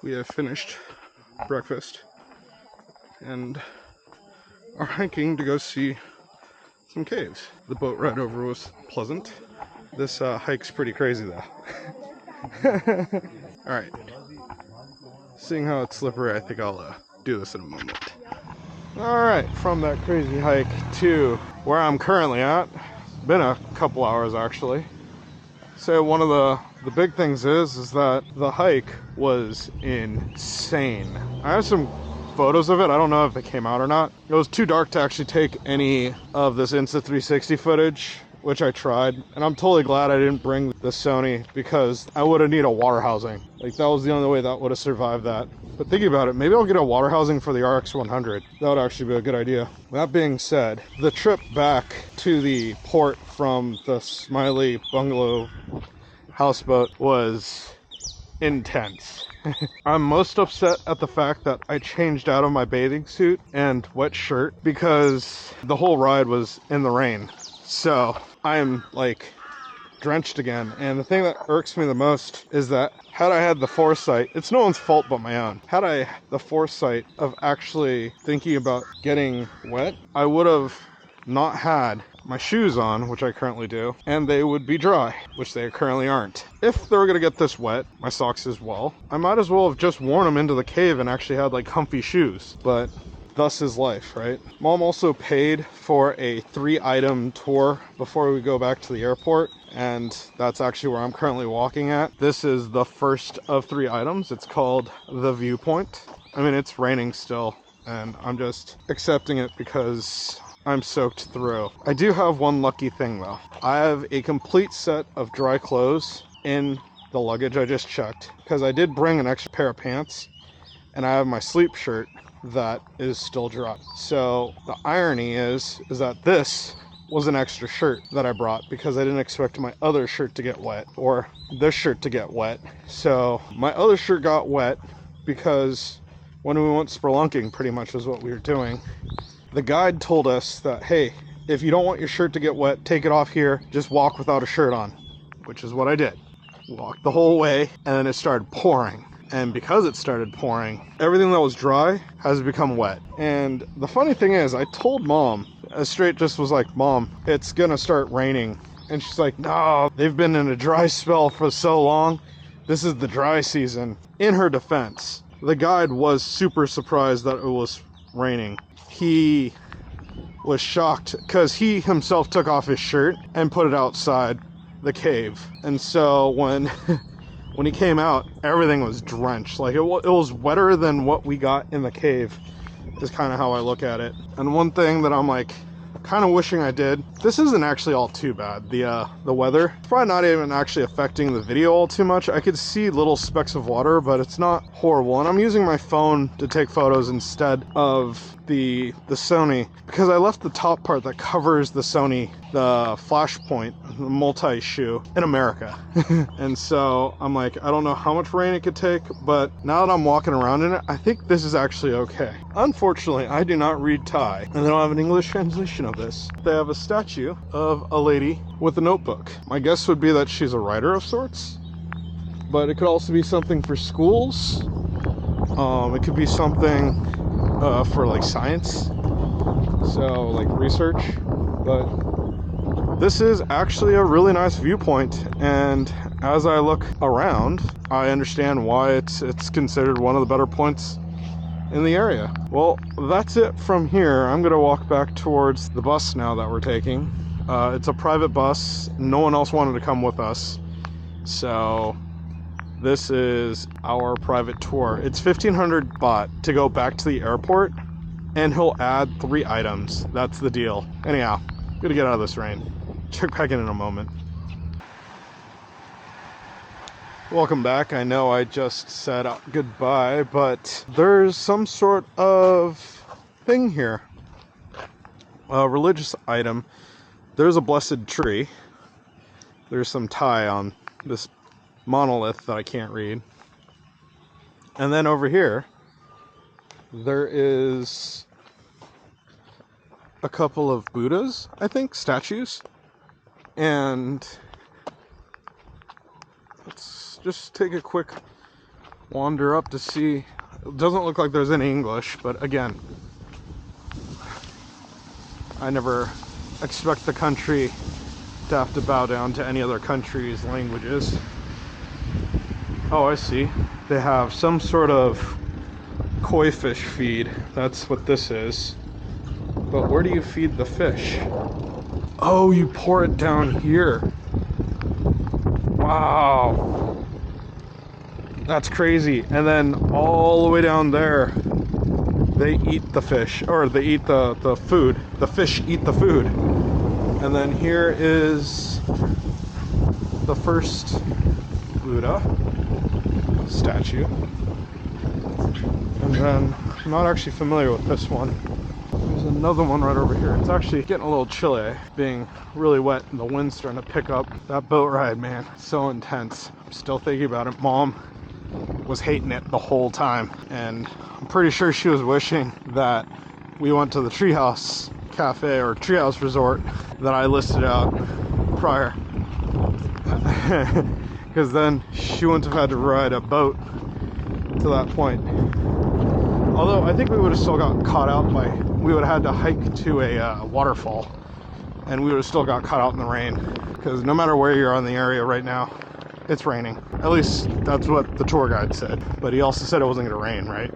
we have finished breakfast and are hiking to go see some caves. The boat ride over was pleasant. This hike's pretty crazy though. Alright. Seeing how it's slippery, I think I'll do this in a moment. Alright, from that crazy hike to where I'm currently at. Been a couple hours actually. So one of the big things is that the hike was insane. I have some photos of it. I don't know if they came out or not. It was too dark to actually take any of this Insta360 footage, which I tried. And I'm totally glad I didn't bring the Sony because I would have needed a water housing. Like that was the only way that would have survived that. But thinking about it, maybe I'll get a water housing for the RX100. That would actually be a good idea. That being said, the trip back to the port from the Smiley Bungalow houseboat was intense. I'm most upset at the fact that I changed out of my bathing suit and wet shirt because the whole ride was in the rain. So I'm like drenched again. And the thing that irks me the most is that had I had the foresight, it's no one's fault but my own. Had I the foresight of actually thinking about getting wet, I would have not had my shoes on, which I currently do, and they would be dry, which they currently aren't. If they were gonna get this wet, my socks as well, I might as well have just worn them into the cave and actually had like comfy shoes, but thus is life, right? Mom also paid for a 3-item tour before we go back to the airport, and that's actually where I'm currently walking at. This is the first of 3 items. It's called The Viewpoint. I mean, it's raining still, and I'm just accepting it because I'm soaked through. I do have one lucky thing though. I have a complete set of dry clothes in the luggage I just checked, because I did bring an extra pair of pants, and I have my sleep shirt that is still dry. So the irony is that this was an extra shirt that I brought because I didn't expect my other shirt to get wet, or this shirt to get wet. So my other shirt got wet because when we went spelunking, pretty much was what we were doing, the guide told us that, hey, if you don't want your shirt to get wet, take it off here, just walk without a shirt on, which is what I did. Walked the whole way, and then it started pouring. And because it started pouring, everything that was dry has become wet. And the funny thing is, I told Mom, straight just was like, Mom, it's gonna start raining. And she's like, no, they've been in a dry spell for so long. This is the dry season. In her defense, the guide was super surprised that it was raining. He was shocked because he himself took off his shirt and put it outside the cave. And so when he came out, everything was drenched. Like it was wetter than what we got in the cave, is kind of how I look at it. And one thing that I'm like kind of wishing I did, this isn't actually all too bad. The weather, it's probably not even actually affecting the video all too much. I could see little specks of water, but it's not horrible. And I'm using my phone to take photos instead of the Sony, because I left the top part that covers the Sony, the flash point, the multi-shoe, in America. And so I'm like, I don't know how much rain it could take, but now that I'm walking around in it, I think this is actually okay. Unfortunately, I do not read Thai, and they don't have an English translation of this. They have a statue of a lady with a notebook. My guess would be that she's a writer of sorts, but it could also be something for schools. It could be something for like science, so like research. But this is actually a really nice viewpoint, and as I look around, I understand why it's considered one of the better points in the area. Well, that's it from here. I'm gonna walk back towards the bus now that we're taking. It's a private bus. No one else wanted to come with us, so this is our private tour. It's 1,500 baht to go back to the airport, and he'll add 3 items. That's the deal. Anyhow, I'm gonna get out of this rain. Check back in a moment. Welcome back. I know I just said goodbye, but there's some sort of thing here. A religious item. There's a blessed tree. There's some Thai on this monolith that I can't read. And then over here, there is a couple of Buddhas, I think, statues. And let's just take a quick wander up to see. It doesn't look like there's any English, but again, I never expect the country to have to bow down to any other country's languages. Oh, I see. They have some sort of koi fish feed. That's what this is. But where do you feed the fish? Oh, you pour it down here. Wow. That's crazy. And then all the way down there, they eat the fish, or they eat the food. The fish eat the food. And then here is the first Buddha statue. And then, I'm not actually familiar with this one. There's another one right over here. It's actually getting a little chilly, being really wet and the wind's starting to pick up. That boat ride, man, so intense. I'm still thinking about it. Mom was hating it the whole time, and I'm pretty sure she was wishing that we went to the treehouse cafe or treehouse resort that I listed out prior. Because then she wouldn't have had to ride a boat to that point. Although I think we would have still got caught out by, we would have had to hike to a waterfall, and we would have still got caught out in the rain. Because no matter where you're on the area right now, it's raining. At least that's what the tour guide said. But he also said it wasn't gonna rain, right?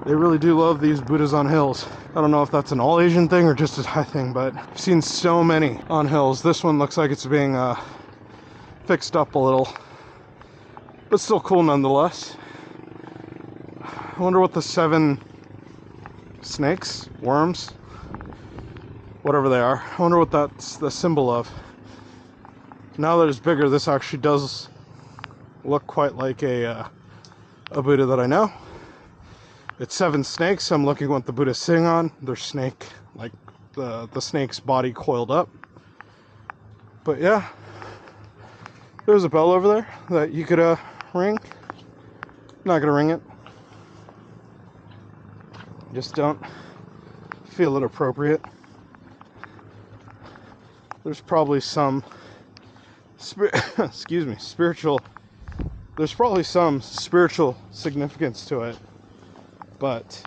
They really do love these Buddhas on hills. I don't know if that's an all Asian thing or just a Thai thing, but I've seen so many on hills. This one looks like it's being fixed up a little, but still cool nonetheless. I wonder what the 7 snakes, worms, whatever they are, I wonder what that's the symbol of. Now that it's bigger, this actually does look quite like a Buddha that I know. It's 7 snakes. I'm looking what the Buddha's sitting on. Their snake, like the snake's body coiled up. But yeah, there's a bell over there that you could ring. Not gonna ring it. Just don't feel it appropriate. There's probably some spiritual. There's probably some spiritual significance to it, but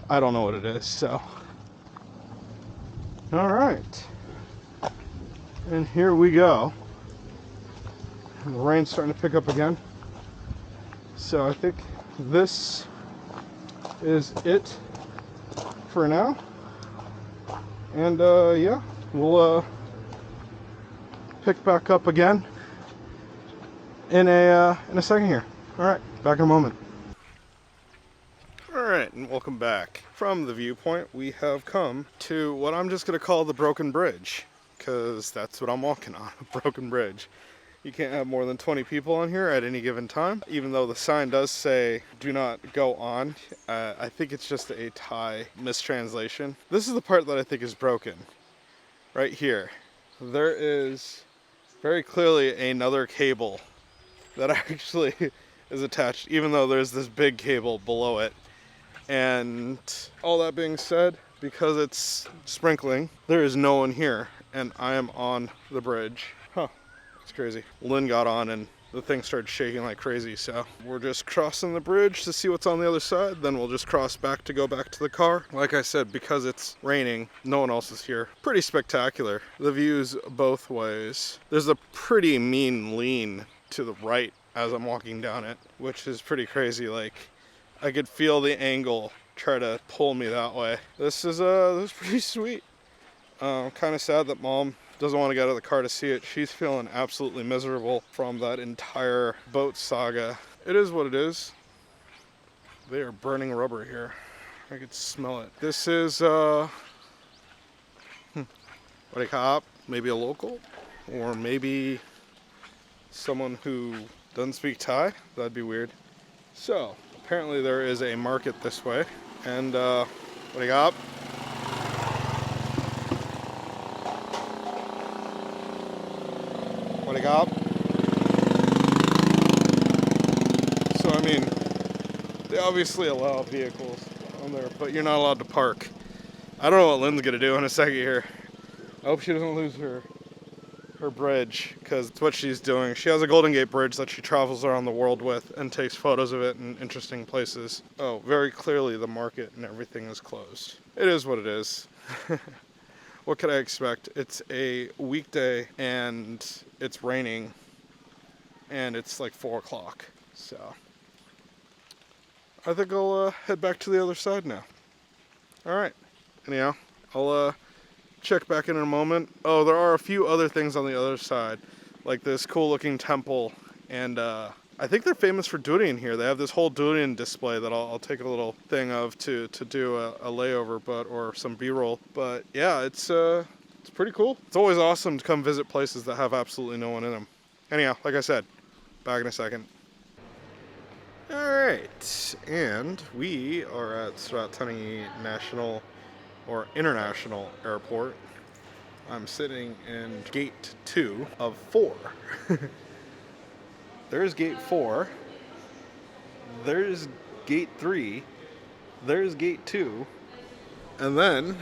I don't know what it is. So, all right, and here we go. And the rain's starting to pick up again. So I think this is it for now. And yeah, we'll pick back up again in a second here. All right, back in a moment. All right, and welcome back. From the viewpoint, we have come to what I'm just gonna call the broken bridge, because that's what I'm walking on, a broken bridge. You can't have more than 20 people on here at any given time, even though the sign does say do not go on. I think it's just a Thai mistranslation. This is the part that I think is broken. Right here, there is very clearly another cable that actually is attached, even though there's this big cable below it. And all that being said, because it's sprinkling, there is no one here, and I am on the bridge. Huh. It's crazy. Lynn got on and the thing started shaking like crazy, so we're just crossing the bridge to see what's on the other side, then we'll just cross back to go back to the car. Like I said, because it's raining, no one else is here. Pretty spectacular. The views both ways. There's a pretty mean lean to the right as I'm walking down it, which is pretty crazy. Like, I could feel the angle try to pull me that way. This is pretty sweet. I'm kind of sad that Mom doesn't want to get out of the car to see it. She's feeling absolutely miserable from that entire boat saga. It is what it is. They are burning rubber here. I could smell it. This is what do you call it? Maybe a local, or maybe someone who doesn't speak Thai. That'd be weird. So apparently there is a market this way, and what do you got? What do you got? So I mean, they obviously allow vehicles on there, but you're not allowed to park. I don't know what Lynn's gonna do in a second here. I hope she doesn't lose her her bridge because it's what she's doing. She has a Golden Gate Bridge that she travels around the world with and takes photos of it in interesting places. Oh, very clearly the market and everything is closed. It is what it is. What could I expect? It's a weekday and it's raining and it's like 4 o'clock. So I think I'll head back to the other side now. All right. Anyhow, I'll check back in a moment. Oh, there are a few other things on the other side, like this cool looking temple, and I think they're famous for durian here. They have this whole durian display that I'll take a little thing of to do a layover, or some B-roll. But yeah, it's pretty cool. It's always awesome to come visit places that have absolutely no one in them. Anyhow, like I said, back in a second. Alright, and we are at Sratani National or International Airport. I'm sitting in gate 2 of 4. There's gate 4. There's gate 3. There's gate 2. And then,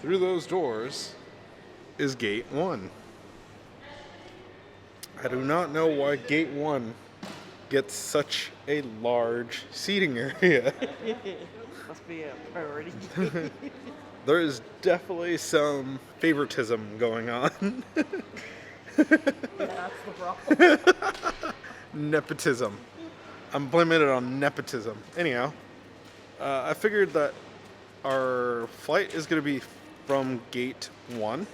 through those doors, is gate 1. I do not know why gate 1 gets such a large seating area. Must be a priority. There is definitely some favoritism going on. That's the problem. Nepotism. I'm blaming it on nepotism. Anyhow, I figured that our flight is going to be from gate 1,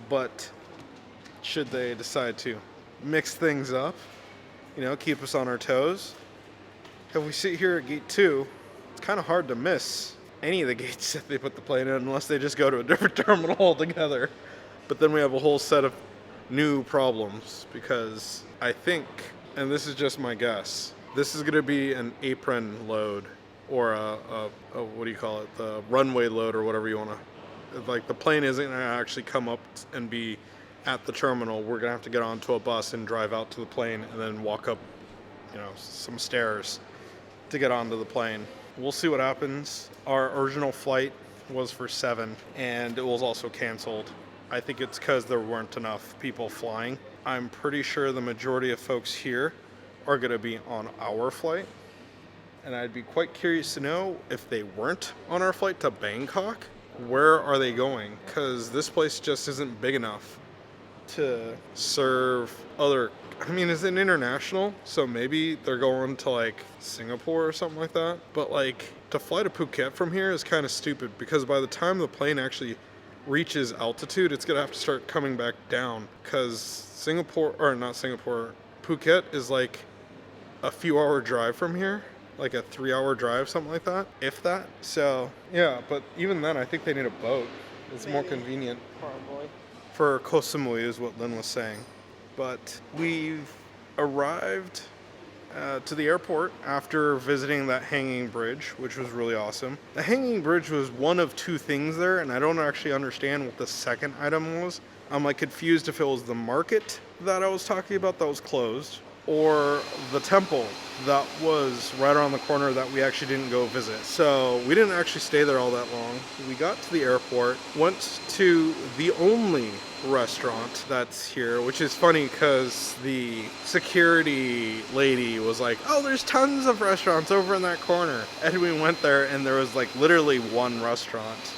but should they decide to mix things up, keep us on our toes, if we sit here at gate 2, it's kind of hard to miss any of the gates that they put the plane in unless they just go to a different terminal altogether. But then we have a whole set of new problems because I think, and this is just my guess, this is going to be an apron load or a what do you call it, the runway load or whatever you want to, like the plane isn't going to actually come up and be at the terminal. We're going to have to get onto a bus and drive out to the plane and then walk up, some stairs to get onto the plane. We'll see what happens. Our original flight was for 7 and it was also canceled. I think it's because there weren't enough people flying. I'm pretty sure the majority of folks here are going to be on our flight. And I'd be quite curious to know if they weren't on our flight to Bangkok, where are they going? Because this place just isn't big enough to serve other. I mean, it's an international, so maybe they're going to like Singapore or something like that. But like to fly to Phuket from here is kind of stupid because by the time the plane actually reaches altitude, it's gonna have to start coming back down because Phuket is like a few hour drive from here, like a 3-hour drive, something like that, if that. So yeah, but even then, I think they need a boat. It's more convenient. Probably. For Koh Samui is what Lynn was saying. But we've arrived to the airport after visiting that hanging bridge, which was really awesome. The hanging bridge was one of 2 things there, and I don't actually understand what the second item was. I'm like confused if it was the market that I was talking about that was closed, or the temple that was right around the corner that we actually didn't go visit. So we didn't actually stay there all that long. We got to the airport, went to the only restaurant that's here, which is funny because the security lady was like, oh, there's tons of restaurants over in that corner. And we went there and there was like literally one restaurant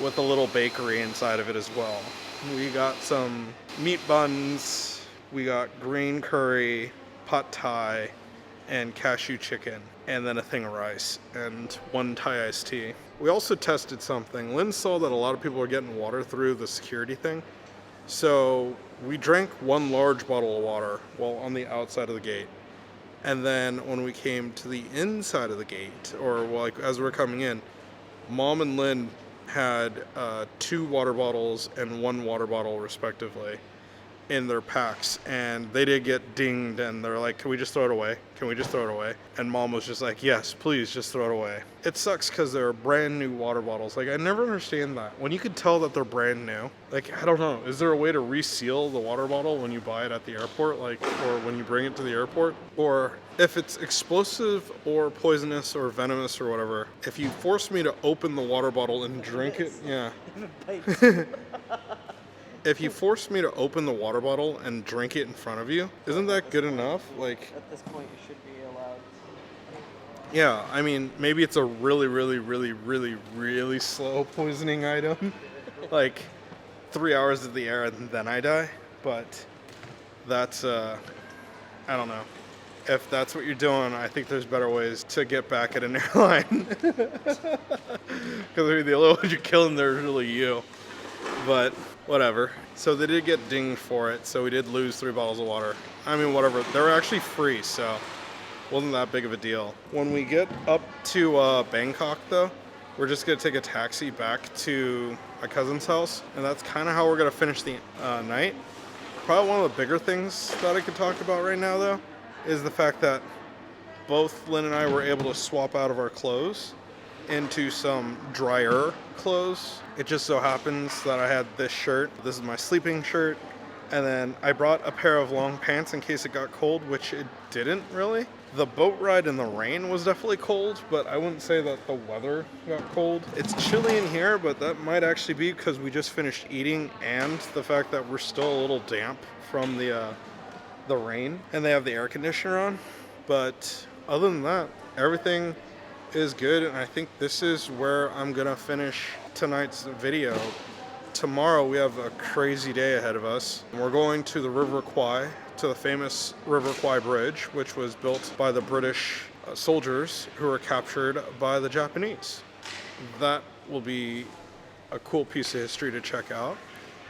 with a little bakery inside of it as well. We got some meat buns, we got green curry, pad thai, and cashew chicken, and then a thing of rice, and 1 Thai iced tea. We also tested something. Lynn saw that a lot of people were getting water through the security thing, so we drank 1 large bottle of water while on the outside of the gate. And then when we came to the inside of the gate, or like as we were coming in, Mom and Lynn had 2 water bottles and 1 water bottle respectively in their packs, and they did get dinged and they're like, can we just throw it away? Can we just throw it away? And Mom was just like, yes, please just throw it away. It sucks because they're brand new water bottles. Like, I never understand that. When you can tell that they're brand new, like, I don't know, is there a way to reseal the water bottle when you buy it at the airport, like, or when you bring it to the airport? Or if it's explosive or poisonous or venomous or whatever, if you force me to open the water bottle and drink it, yeah. if you force me to open the water bottle and drink it in front of you, isn't that good enough? Like, At this point, you should be allowed. yeah, I mean, maybe it's a really, really, really, really, really slow poisoning item. Like 3 hours of the air and then I die. But that's, I don't know. If that's what you're doing, I think there's better ways to get back at an airline. Because I mean, the only one you're killing there is really you. But whatever. So they did get dinged for it, so we did lose 3 bottles of water. I mean, whatever. They were actually free, so wasn't that big of a deal. When we get up to Bangkok, though, we're just going to take a taxi back to my cousin's house, and that's kind of how we're going to finish the night. Probably one of the bigger things that I could talk about right now, though, is the fact that both Lynn and I were able to swap out of our clothes into some drier clothes. It just so happens that I had this shirt. This is my sleeping shirt. And then I brought a pair of long pants in case it got cold, which it didn't really. The boat ride in the rain was definitely cold, but I wouldn't say that the weather got cold. It's chilly in here, but that might actually be because we just finished eating and the fact that we're still a little damp from the rain, and they have the air conditioner on. But other than that, everything is good, and I think this is where I'm gonna finish tonight's video. Tomorrow we have a crazy day ahead of us. We're going to the River Kwai, to the famous River Kwai Bridge, which was built by the British soldiers who were captured by the Japanese. That will be a cool piece of history to check out.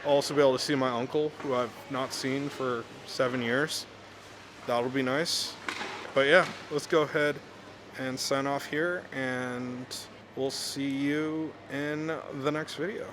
I'll also be able to see my uncle, who I've not seen for 7 years. That'll be nice. But yeah, let's go ahead and sign off here, and we'll see you in the next video.